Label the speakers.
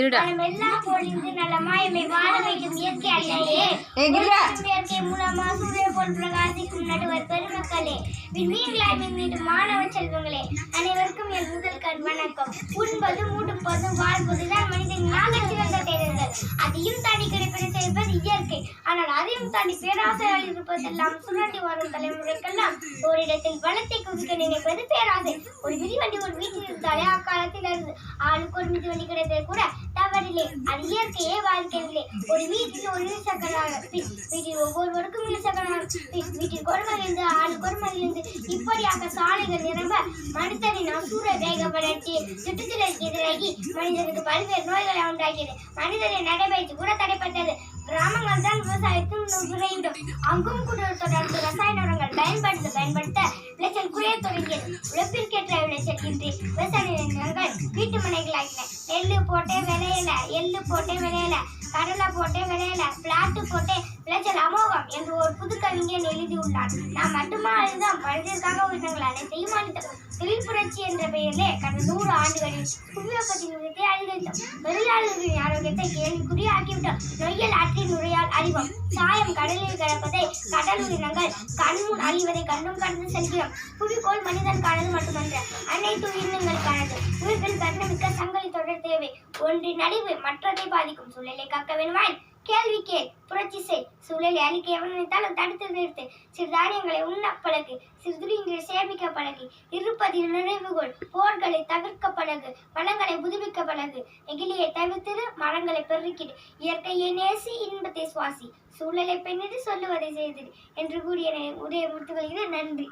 Speaker 1: எல்லாம் பொழிந்து நலமாய் எம்மை வாழ வைக்கும் இயற்கை அல்லையே. இயற்கை மூலமா சூரிய போல் பிரகாசிக்கும் நடுவர் பெருமக்களே, விண்மீன்களாய் மின்னிடும் மாணவ செல்வங்களே, அனைவருக்கும் என் முதல் கண் வணக்கம். உண்பதும் உடுப்பதும் வாழ்வதுதான் மனிதன் சிறந்த தேர்தல்கள். அதையும் தாண்டி கிடைப்பதை செய்வது இயற்கை. ஆனால் அதையும் தாண்டி பேராசையால் இருப்பதெல்லாம் சுழட்டி வரும் தலைமுறைக்கெல்லாம் ஓரிடத்தில் வளத்தை குவிக்க நினைப்பது பேராசை. ஒரு மிதிவண்டி ஒரு வீட்டில் இருந்தாலே அக்காலத்தில் இருந்து ஆளுக்கு ஒரு மிதிவண்டி கிடைப்பது கூட தவறில்லை. அது இயற்கையே வாழ்க்கையில்லை. ஒரு வீட்டில் ஒரு வீட்டில் ஒவ்வொருவருக்கும் வீட்டிற்கு ஒரு மகிழ்ந்து ஆளுக்கு ஒரு மகிழ்ந்து இப்படியாக சாலைகள் நிரம்ப மனிதனின் அசூர வேகப்படர்ச்சி சுற்றுச்சூழலுக்கு எதிராகி மனிதனுக்கு பல்வேறு நோய்களை உண்டாக்கியது. மனிதனின் நடைபயிற்சி கூட தடைப்பட்டது. கிராமங்கள் தான் விவசாயத்தில் நுழையிடும். அங்கும் கூட தொடர்ந்து ரசாயன உரங்கள் பயன்படுத்த விளைச்சல் குறைய தொடங்கியது. உழைப்பிற்கேற்ற விளைச்சல் இன்றி விவசாய நிலங்கள் வீட்டு மனைகளாகின. நெல்லு போட்டே விளையல, எள்ளு போட்டே விளையல, கடலை போட்டே விளையல, பிளாட்டு போட்டே விளைச்சல் அமோகம் என்று ஒரு புது கவிஞன் எழுதியுள்ளார். நாம் மட்டுமா அழுதான், மனிதருக்காக உயிரினங்கள் அனைத்தையும் அளித்தோம். தொழில் புரட்சி என்ற பெயரிலே கடந்த 100 ஆண்டுகளில் புவிவெப்பத்தின் விதத்தை அதிகரித்தோம். தொழிலாளர்களின் ஆரோக்கியத்தை கேள்விக்குறி ஆக்கிவிட்டோம். நொய்யல் ஆற்றின் நுழையால் அறிவோம். சாயம் கடலில் கிடப்பதை கடல் உயிரினங்கள் கண்முன் அழிவதை கண்டும் கடந்து செல்கிறோம். புவிக்கோள் மனிதன் காணது மட்டுமன்ற அனைத்து உயிரினங்களுக்கானது. உயிர்கள் கருணமிக்க சங்கிலி தொடர் தேவை. ஒன்றின் அழிவு மற்றதை பாதிக்கும். சூழலை காக்க வேண்டுமாய் கேள்வி கேள், புரட்சி செய். சூழலை அழிக்க எவன் நினைத்தாலும் தடுத்து நிறுத்து. சிறு தானியங்களை உண்ண பழகு, சிறு துளிகளை சேமிக்க பழகு, இருப்பதில் நிறைவுகொள், போர்களை தவிர்க்க பழகு, வளங்களை புதுப்பிக்க பழகு, நெகிழியை தவிர்த்திரு, மரங்களை பெருக்கிடு, இயற்கையை நேசி, இன்பத்தை சுவாசி, சூழலை பெண்ணிட்டு சொல்லுவதை செய்திரு என்று கூறிய உடைய முடித்துக் கொள்கிறேன். நன்றி.